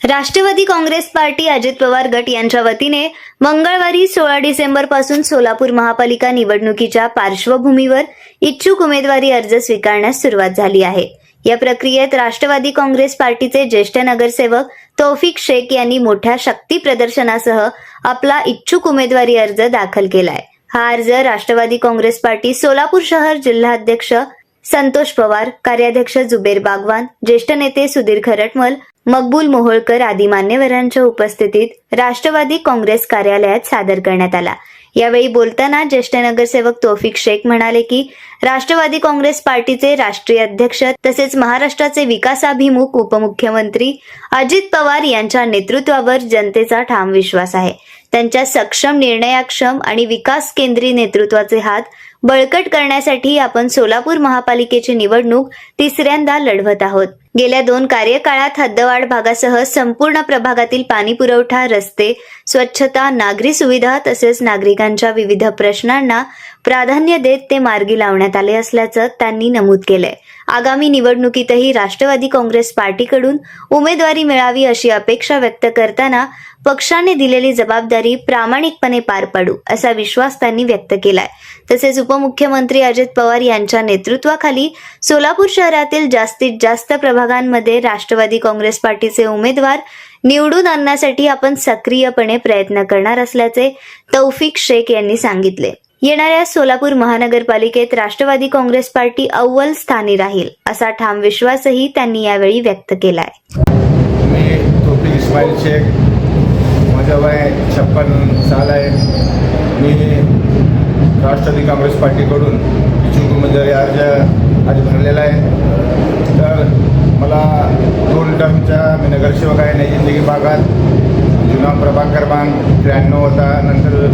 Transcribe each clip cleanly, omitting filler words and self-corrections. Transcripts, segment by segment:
Rashtrawadi Congress party Ajit Pawar गट यांच्या वतीने मंगळवारी 16 डिसेंबर पासून सोलापूर महापालिका निवडणुकीच्या पार्श्वभूमीवर इच्छुक उमेदवारी अर्ज स्वीकारण्यास सुरुवात झाली आहे। या प्रक्रियेत राष्ट्रवादी काँग्रेस पार्टीचे ज्येष्ठ नगरसेवक तौफिक शेख यांनी मोठ्या शक्ती प्रदर्शनासह आपला इच्छुक उमेदवारी अर्ज दाखल केलाय। हा अर्ज राष्ट्रवादी काँग्रेस पार्टी सोलापूर शहर जिल्हाध्यक्ष संतोष पवार, कार्याध्यक्ष जुबेर बागवान, ज्येष्ठ नेते सुधीर खरटमल, मकबूल मोहोळकर आदी मान्यवरांच्या उपस्थितीत राष्ट्रवादी काँग्रेस कार्यालयात सादर करण्यात आला। यावेळी बोलताना ज्येष्ठ नगरसेवक तौफिक शेख म्हणाले की राष्ट्रवादी काँग्रेस पार्टीचे राष्ट्रीय अध्यक्ष तसेच महाराष्ट्राचे विकासाभिमुख उपमुख्यमंत्री अजित पवार यांच्या नेतृत्वावर जनतेचा ठाम विश्वास आहे। त्यांच्या सक्षम, निर्णयाक्षम आणि विकास केंद्री नेतृत्वाचे हात बळकट करण्यासाठी आपण सोलापूर महापालिकेची निवडणूक तिसऱ्यांदा लढवत आहोत। गेल्या 2 कार्यकाळात हद्दवाढ भागासह संपूर्ण प्रभागातील पाणी पुरवठा, रस्ते, स्वच्छता, नागरी सुविधा तसेच नागरिकांच्या विविध प्रश्नांना प्राधान्य देत ते मार्गी लावण्यात आले असल्याचं त्यांनी नमूद केलंय। आगामी निवडणुकीतही राष्ट्रवादी काँग्रेस पार्टीकडून उमेदवारी मिळावी अशी अपेक्षा व्यक्त करताना पक्षाने दिलेली जबाबदारी प्रामाणिकपणे पार पाडू असा विश्वास त्यांनी व्यक्त केलाय। तसेच उपमुख्यमंत्री अजित पवार यांच्या नेतृत्वाखाली सोलापूर शहरातील जास्तीत जास्त प्रभागांमध्ये राष्ट्रवादी काँग्रेस पार्टीचे उमेदवार निवडून आणण्यासाठी आपण सक्रियपणे प्रयत्न करणार असल्याचे तौफिक शेख यांनी सांगितले। येणाऱ्या सोलापूर महानगरपालिकेत राष्ट्रवादी काँग्रेस पार्टी अव्वल स्थानी राहील असा ठाम विश्वासही त्यांनी यावेळी व्यक्त केलाय। मी तौफिक इस्माईल शेख, माझं वय 56 साल आहे। मी राष्ट्रवादी काँग्रेस पार्टीकडून इच्छुक उमेदवारी अर्ज आज भरलेला आहे। तर मला 2 टर्मचा मी नगरसेवक आहे। नई जिंदगी भागात जुना प्रभाग क्रमांक 93 होता, नंतर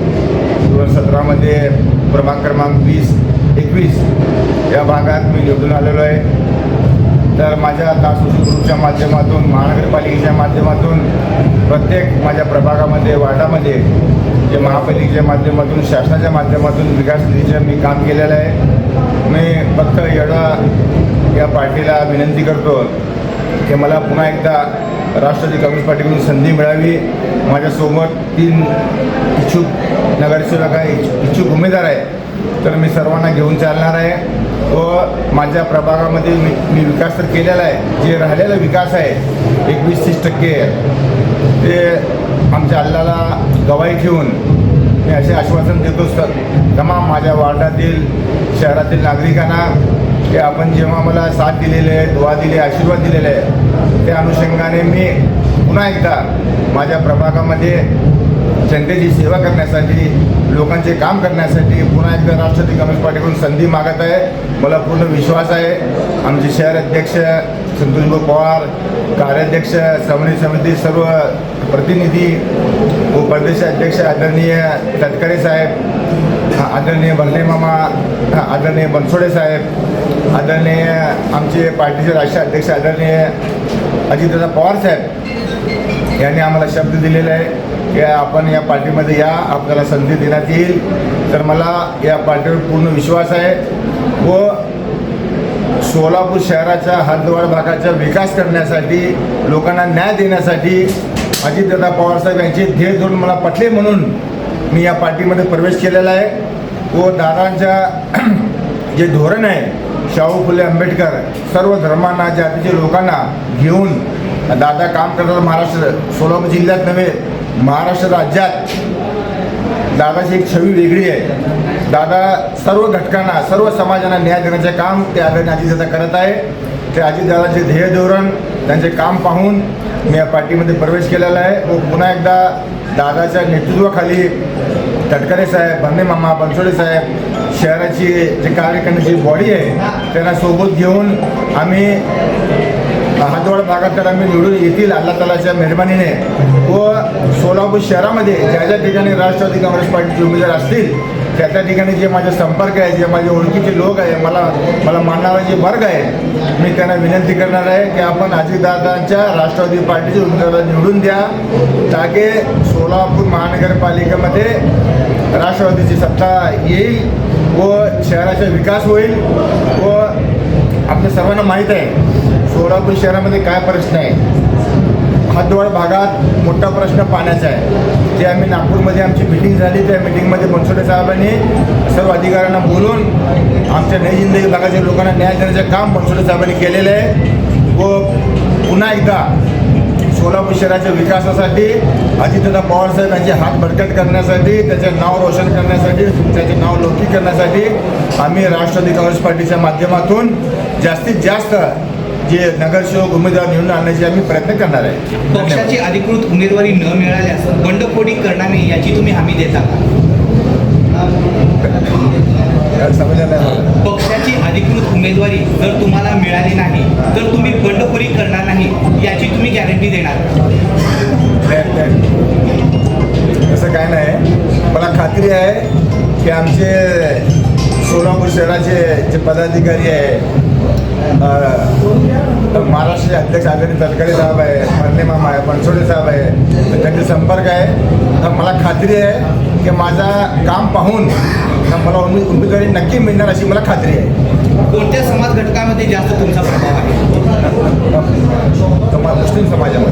2017मध्ये प्रभाग क्रमांक 20-21 या भागात मी निवडून आलेलो आहे। तर माझ्या दासोशी ग्रुपच्या माध्यमातून, महानगरपालिकेच्या माध्यमातून प्रत्येक माझ्या प्रभागामध्ये, वार्डामध्ये जे महापालिकेच्या माध्यमातून, शासनाच्या माध्यमातून विकास निधीचं मी काम केलेलं आहे। मी फक्त एवढं या पार्टीला विनंती करतो की मला पुन्हा एकदा राष्ट्रवादी काँग्रेस पार्टीकडून संधी मिळावी। माझ्यासोबत 3 इच्छुक नगरसेवक आहे, इच्छुक उमेदवार आहे। तर मी सर्वांना घेऊन चालणार आहे व माझ्या प्रभागामध्ये मी विकास तर केलेला आहे। जे राहिलेला विकास आहे 21-30% ते आमच्या अल्लाला गवाही ठेवून मी असे आश्वासन देतो तमाम माझ्या वार्डातील, शहरातील नागरिकांना की आपण जेव्हा मला साथ दिलेले आहे, दुआ दिले, आशीर्वाद दिलेले आहे, त्या अनुषंगाने मी पुन्हा एकदा माझ्या प्रभागामध्ये जनतेची सेवा करण्यासाठी, लोकांचे काम करण्यासाठी पुन्हा एकदा राष्ट्रवादी काँग्रेस पार्टीकडून संधी मागत आहे। मला पूर्ण विश्वास आहे आमचे शहर अध्यक्ष संतोष पवार, कार्याध्यक्ष, समन्वय समिती सर्व प्रतिनिधी व प्रदेश अध्यक्ष आदरणीय तटकरे साहेब, आदरणीय भरणे मामा, आदरणीय बनसोडे साहेब, आदरणीय आमचे पार्टीचे राष्ट्रीय अध्यक्ष आदरणीय अजितदादा पवार साहेब यांनी आम्हाला शब्द दिलेला आहे की आपण या पार्टीमध्ये या, आपल्याला संधी देण्यात येईल। तर मला या पार्टीवर पूर्ण विश्वास आहे व सोलापूर शहराच्या हद्दवाढ भागाचा विकास करण्यासाठी, लोकांना न्याय देण्यासाठी अजितदादा पवारसाहेब यांचे ध्येय धोरण मला पटले म्हणून मी या पार्टीमध्ये प्रवेश केलेला आहे। व दादांच्या जे धोरण आहे, शाहू फुले आंबेडकर, सर्व धर्मांना, जातीच्या लोकांना घेऊन दादा काम करतात। महाराष्ट्र, सोलापूर जिल्ह्यात नव्हे महाराष्ट्र राज्यात दादाची एक छवी वेगळी आहे। दादा सर्व घटकांना, सर्व समाजांना न्याय देण्याचे काम ते आदरणीय अजितदादा करत आहे। ते अजितदादाचे ध्येय धोरण, त्यांचे काम पाहून मी या पार्टीमध्ये प्रवेश केलेला आहे व पुन्हा एकदा दादाच्या नेतृत्वाखाली तटकरे साहेब, भरणे मामा, बनसोडे साहेब, शहराची जे कार्य करण्याची बॉडी आहे त्यांना सोबत घेऊन आम्ही हद्दवाढ भागात तर आम्ही निवडून येतील अल्लाह तालाच्या मेहरबानीने। व सोलापूर शहरामध्ये ज्या ज्या ठिकाणी राष्ट्रवादी काँग्रेस पार्टीचे उमेदवार असतील त्या त्या ठिकाणी जे माझे संपर्क आहे, जे माझे ओळखीचे लोक आहे, मला मानणारा जे वर्ग आहे, मी त्यांना विनंती करणार आहे की आपण अजितदादांच्या राष्ट्रवादी पार्टीचे उमेदवाराला निवडून द्या ताकी सोलापूर महानगरपालिकेमध्ये राष्ट्रवादीची सत्ता येईल व शहराचा विकास होईल। व आपल्या सर्वांना माहीत आहे सोलापूर शहरामध्ये काय प्रश्न आहे, हद्दवाड भागात मोठा प्रश्न पाण्याचा आहे. जे आम्ही नागपूरमध्ये आमची मिटिंग झाली, त्या मिटिंगमध्ये बनसोडे साहेबांनी सर्व अधिकाऱ्यांना बोलून आमच्या नई जिंदगी भागाच्या लोकांना न्याय देण्याचं काम बनसोडे साहेबांनी केलेलं आहे. व पुन्हा एकदा सोलापूर शहराच्या विकासासाठी अजितदादा पवार साहेब यांचे हात बळकट करण्यासाठी, त्याचे नाव रोशन करण्यासाठी, त्याचे नाव लौकिक करण्यासाठी आम्ही राष्ट्रवादी काँग्रेस पार्टीच्या माध्यमातून जास्तीत जास्त जे नगरसेवक उमेदवार निवडून आणण्याचे आम्ही प्रयत्न करणार आहे. पक्षाची अधिकृत उमेदवारी न मिळाल्यास बंडखोरी करणार नाही याची तुम्ही हमी देता का? समजलं नाही मला. पक्षाची अधिकृत उमेदवारी जर तुम्हाला मिळाली नाही तर तुम्ही बंडखोरी करणार नाही याची तुम्ही गॅरंटी देणार का? तसं काय नाही. मला खात्री आहे की आमचे सोलापूर शहराचे जे पदाधिकारी आहे, महाराष्ट्राचे अध्यक्ष आदरणीय तटकरे साहेब आहे, मर्ने मामा आहे, बनसोडे साहेब आहे, तर त्यांचे संपर्क आहे. तर मला खात्री आहे की माझा काम पाहून मला उमेदवारी नक्की मिळणार अशी मला खात्री आहे. कोणत्या समाज घटकामध्ये जास्त तुमचा प्रभाव आहे? मुस्लिम समाजामध्ये.